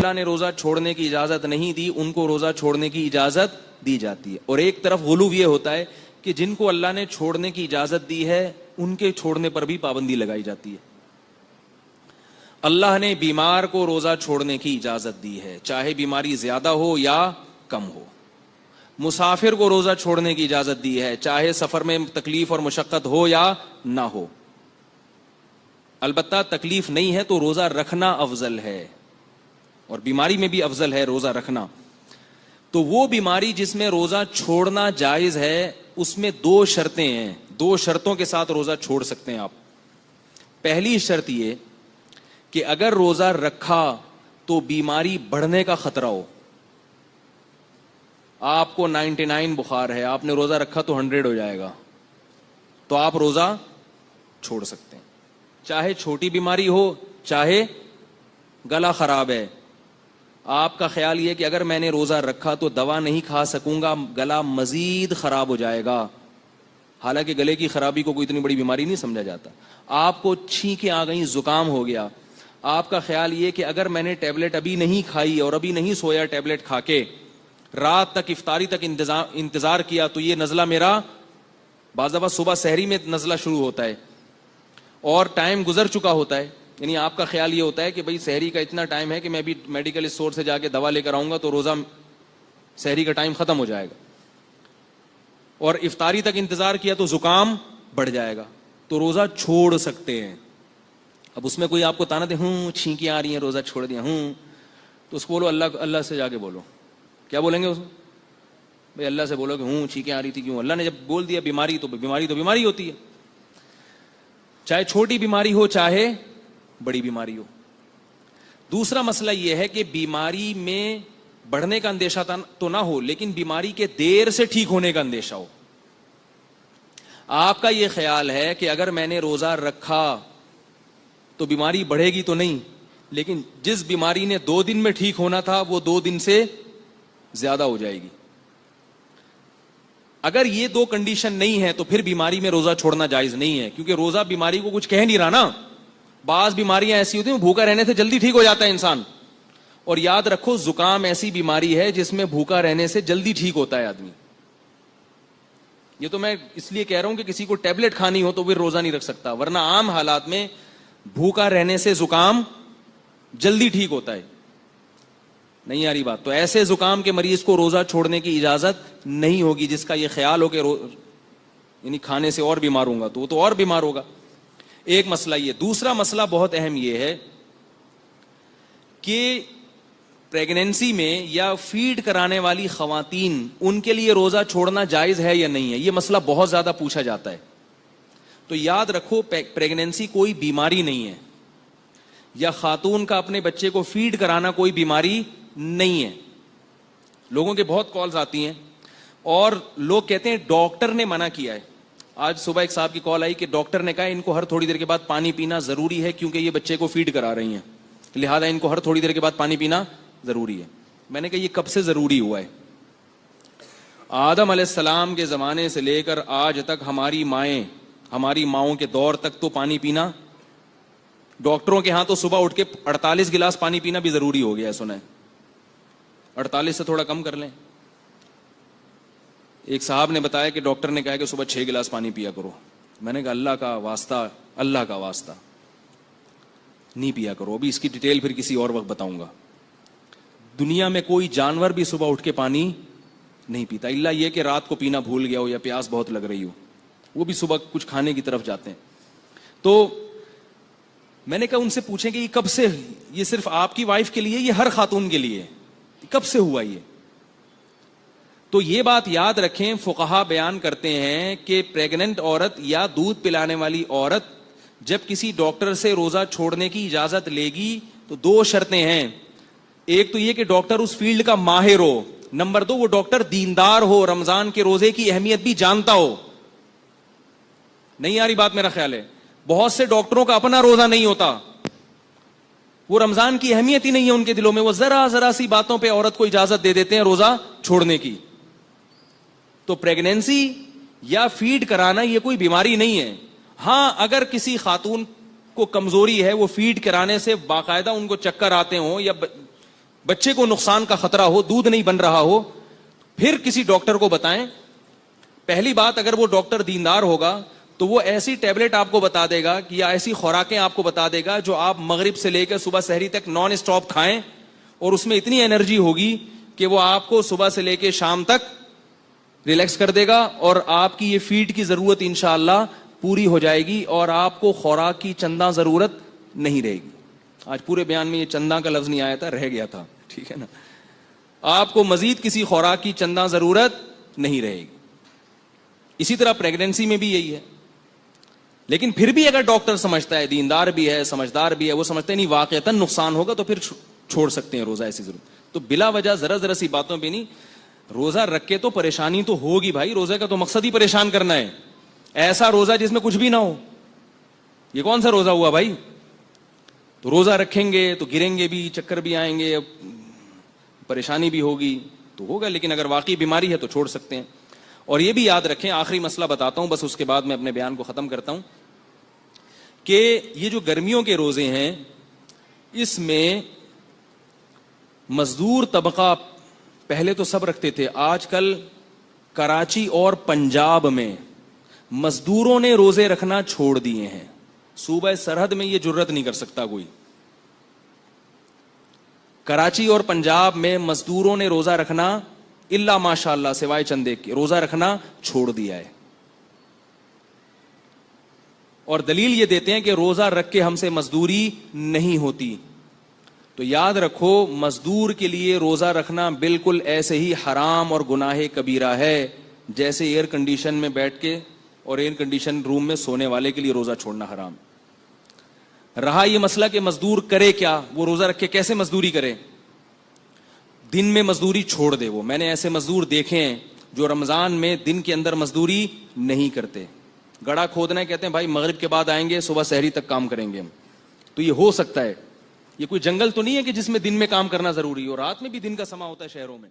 اللہ نے روزہ چھوڑنے کی اجازت نہیں دی ان کو روزہ چھوڑنے کی اجازت دی جاتی ہے. اور ایک طرف غلو یہ ہوتا ہے کہ جن کو اللہ نے چھوڑنے کی اجازت دی ہے ان کے چھوڑنے پر بھی پابندی لگائی جاتی ہے. اللہ نے بیمار کو روزہ چھوڑنے کی اجازت دی ہے, چاہے بیماری زیادہ ہو یا کم ہو. مسافر کو روزہ چھوڑنے کی اجازت دی ہے, چاہے سفر میں تکلیف اور مشقت ہو یا نہ ہو. البتہ تکلیف نہیں ہے تو روزہ رکھنا افضل ہے, اور بیماری میں بھی افضل ہے روزہ رکھنا. تو وہ بیماری جس میں روزہ چھوڑنا جائز ہے اس میں 2 شرطیں ہیں, 2 شرطوں کے ساتھ روزہ چھوڑ سکتے ہیں آپ. پہلی شرط یہ کہ اگر روزہ رکھا تو بیماری بڑھنے کا خطرہ ہو. آپ کو 99 بخار ہے, آپ نے روزہ رکھا تو 100 ہو جائے گا, تو آپ روزہ چھوڑ سکتے ہیں. چاہے چھوٹی بیماری ہو, چاہے گلا خراب ہے, آپ کا خیال یہ کہ اگر میں نے روزہ رکھا تو دوا نہیں کھا سکوں گا, گلا مزید خراب ہو جائے گا. حالانکہ گلے کی خرابی کو کوئی اتنی بڑی بیماری نہیں سمجھا جاتا. آپ کو چھینکیں آ گئیں, زکام ہو گیا, آپ کا خیال یہ کہ اگر میں نے ٹیبلٹ ابھی نہیں کھائی اور ابھی نہیں سویا ٹیبلٹ کھا کے, رات تک افطاری تک انتظار کیا تو یہ نزلہ میرا, بعض دفعہ صبح سحری میں نزلہ شروع ہوتا ہے اور ٹائم گزر چکا ہوتا ہے, یعنی آپ کا خیال یہ ہوتا ہے کہ بھئی سحری کا اتنا ٹائم ہے کہ میں بھی میڈیکل اسٹور سے جا کے دوا لے کر آؤں گا تو روزہ سحری کا ٹائم ختم ہو جائے گا, اور افطاری تک انتظار کیا تو زکام بڑھ جائے گا, تو روزہ چھوڑ سکتے ہیں. اب اس میں کوئی آپ کو تانا دے, چھینکیں آ رہی ہیں روزہ چھوڑ دیا, تو اس کو بولو اللہ سے جا کے بولو. کیا بولیں گے اس کو؟ بھائی اللہ سے بولو کہ چھینکیں آ رہی تھی کیوں. اللہ نے جب بول دیا بیماری تو بیماری ہوتی ہے, چاہے چھوٹی بیماری ہو چاہے بڑی بیماری ہو. دوسرا مسئلہ یہ ہے کہ بیماری میں بڑھنے کا اندیشہ تو نہ ہو, لیکن بیماری کے دیر سے ٹھیک ہونے کا اندیشہ ہو. آپ کا یہ خیال ہے کہ اگر میں نے روزہ رکھا تو بیماری بڑھے گی تو نہیں, لیکن جس بیماری نے 2 دن میں ٹھیک ہونا تھا وہ 2 دن سے زیادہ ہو جائے گی. اگر یہ 2 کنڈیشن نہیں ہے تو پھر بیماری میں روزہ چھوڑنا جائز نہیں ہے, کیونکہ روزہ بیماری کو کچھ کہہ نہیں رہا نا. بعض بیماریاں ایسی ہوتی ہیں بھوکا رہنے سے جلدی ٹھیک ہو جاتا ہے انسان, اور یاد رکھو زکام ایسی بیماری ہے جس میں بھوکا رہنے سے جلدی ٹھیک ہوتا ہے آدمی. یہ تو میں اس لیے کہہ رہا ہوں کہ کسی کو ٹیبلٹ کھانی ہو تو پھر روزہ نہیں رکھ سکتا, ورنہ عام حالات میں بھوکا رہنے سے زکام جلدی ٹھیک ہوتا ہے. نہیں آ رہی بات؟ تو ایسے زکام کے مریض کو روزہ چھوڑنے کی اجازت نہیں ہوگی جس کا یہ خیال ہو کہ یعنی کھانے سے اور بیمار ہوں گا, تو وہ تو اور بیمار ہوگا. ایک مسئلہ یہ. دوسرا مسئلہ بہت اہم یہ ہے کہ پریگنینسی میں یا فیڈ کرانے والی خواتین, ان کے لیے روزہ چھوڑنا جائز ہے یا نہیں ہے. یہ مسئلہ بہت زیادہ پوچھا جاتا ہے. تو یاد رکھو پریگنینسی کوئی بیماری نہیں ہے, یا خاتون کا اپنے بچے کو فیڈ کرانا کوئی بیماری نہیں ہے. لوگوں کے بہت کالز آتی ہیں اور لوگ کہتے ہیں ڈاکٹر نے منع کیا ہے. آج صبح ایک صاحب کی کال آئی کہ ڈاکٹر نے کہا ان کو ہر تھوڑی دیر کے بعد پانی پینا ضروری ہے کیونکہ یہ بچے کو فیڈ کرا رہی ہیں, لہذا ان کو ہر تھوڑی دیر کے بعد پانی پینا ضروری ہے. میں نے کہا یہ کب سے ضروری ہوا ہے؟ آدم علیہ السلام کے زمانے سے لے کر آج تک ہماری ماؤں کے دور تک تو پانی پینا, ڈاکٹروں کے ہاں تو صبح اٹھ کے 48 گلاس پانی پینا بھی ضروری ہو گیا ہے. سنا ہے 48 سے تھوڑا کم کر لیں. ایک صاحب نے بتایا کہ ڈاکٹر نے کہا کہ صبح 6 گلاس پانی پیا کرو. میں نے کہا اللہ کا واسطہ نہیں پیا کرو. ابھی اس کی ڈیٹیل پھر کسی اور وقت بتاؤں گا. دنیا میں کوئی جانور بھی صبح اٹھ کے پانی نہیں پیتا, الا یہ کہ رات کو پینا بھول گیا ہو یا پیاس بہت لگ رہی ہو, وہ بھی صبح کچھ کھانے کی طرف جاتے ہیں. تو میں نے کہا ان سے پوچھیں کہ یہ کب سے, یہ صرف آپ کی وائف کے لیے, یہ ہر خاتون کے لیے کب سے ہوا یہ؟ تو یہ بات یاد رکھیں, فقہا بیان کرتے ہیں کہ پریگننٹ عورت یا دودھ پلانے والی عورت جب کسی ڈاکٹر سے روزہ چھوڑنے کی اجازت لے گی تو 2 شرطیں ہیں. ایک تو یہ کہ ڈاکٹر اس فیلڈ کا ماہر ہو, نمبر 2 وہ ڈاکٹر دیندار ہو, رمضان کے روزے کی اہمیت بھی جانتا ہو. نہیں آ رہی بات؟ میرا خیال ہے بہت سے ڈاکٹروں کا اپنا روزہ نہیں ہوتا, وہ رمضان کی اہمیت ہی نہیں ہے ان کے دلوں میں, وہ ذرا سی باتوں پہ عورت کو اجازت دے دیتے ہیں روزہ چھوڑنے کی. تو پریگنینسی یا فیڈ کرانا یہ کوئی بیماری نہیں ہے. ہاں اگر کسی خاتون کو کمزوری ہے, وہ فیڈ کرانے سے باقاعدہ ان کو چکر آتے ہوں یا بچے کو نقصان کا خطرہ ہو, دودھ نہیں بن رہا ہو, پھر کسی ڈاکٹر کو بتائیں. پہلی بات, اگر وہ ڈاکٹر دیندار ہوگا تو وہ ایسی ٹیبلٹ آپ کو بتا دے گا کہ یا ایسی خوراکیں آپ کو بتا دے گا جو آپ مغرب سے لے کر صبح سحری تک نان اسٹاپ کھائیں, اور اس میں اتنی انرجی ہوگی کہ وہ آپ کو صبح سے لے کے شام تک ریلیکس کر دے گا, اور آپ کی یہ فیڈ کی ضرورت انشاءاللہ پوری ہو جائے گی, اور آپ کو خوراک کی چندہ ضرورت نہیں رہے گی. آج پورے بیان میں یہ چندہ کا لفظ نہیں آیا تھا, رہ گیا تھا, ٹھیک ہے نا. آپ کو مزید کسی خوراک کی چندہ ضرورت نہیں رہے گی. اسی طرح پریگنینسی میں بھی یہی ہے. لیکن پھر بھی اگر ڈاکٹر سمجھتا ہے, دیندار بھی ہے, سمجھدار بھی ہے, وہ سمجھتے ہیں نہیں واقعتاً نقصان ہوگا, تو پھر چھوڑ سکتے ہیں روزہ ایسی ضرورت. تو بلا وجہ ذرا سی باتوں پہ نہیں. روزہ رکھ کے تو پریشانی تو ہوگی بھائی, روزے کا تو مقصد ہی پریشان کرنا ہے. ایسا روزہ جس میں کچھ بھی نہ ہو, یہ کون سا روزہ ہوا بھائی؟ تو روزہ رکھیں گے تو گریں گے بھی, چکر بھی آئیں گے, پریشانی بھی ہوگی تو ہوگا. لیکن اگر واقعی بیماری ہے تو چھوڑ سکتے ہیں. اور یہ بھی یاد رکھیں, آخری مسئلہ بتاتا ہوں بس, اس کے بعد میں اپنے بیان کو ختم کرتا ہوں, کہ یہ جو گرمیوں کے روزے ہیں اس میں مزدور طبقہ پہلے تو سب رکھتے تھے, آج کل کراچی اور پنجاب میں مزدوروں نے روزے رکھنا چھوڑ دیے ہیں. صوبہ سرحد میں یہ جرت نہیں کر سکتا کوئی. کراچی اور پنجاب میں مزدوروں نے روزہ رکھنا الا ماشاء اللہ سوائے چندے کے روزہ رکھنا چھوڑ دیا ہے. اور دلیل یہ دیتے ہیں کہ روزہ رکھ کے ہم سے مزدوری نہیں ہوتی. تو یاد رکھو, مزدور کے لیے روزہ رکھنا بالکل ایسے ہی حرام اور گناہ کبیرہ ہے جیسے ایئر کنڈیشن میں بیٹھ کے اور ایئر کنڈیشن روم میں سونے والے کے لیے روزہ چھوڑنا حرام. رہا یہ مسئلہ کہ مزدور کرے کیا, وہ روزہ رکھ کے کیسے مزدوری کرے؟ دن میں مزدوری چھوڑ دے. وہ میں نے ایسے مزدور دیکھے ہیں جو رمضان میں دن کے اندر مزدوری نہیں کرتے. گڑھا کھودنا ہے, کہتے ہیں بھائی مغرب کے بعد آئیں گے, صبح سحری تک کام کریں گے ہم. تو یہ ہو سکتا ہے, یہ کوئی جنگل تو نہیں ہے کہ جس میں دن میں کام کرنا ضروری ہو, رات میں بھی دن کا سما ہوتا ہے شہروں میں.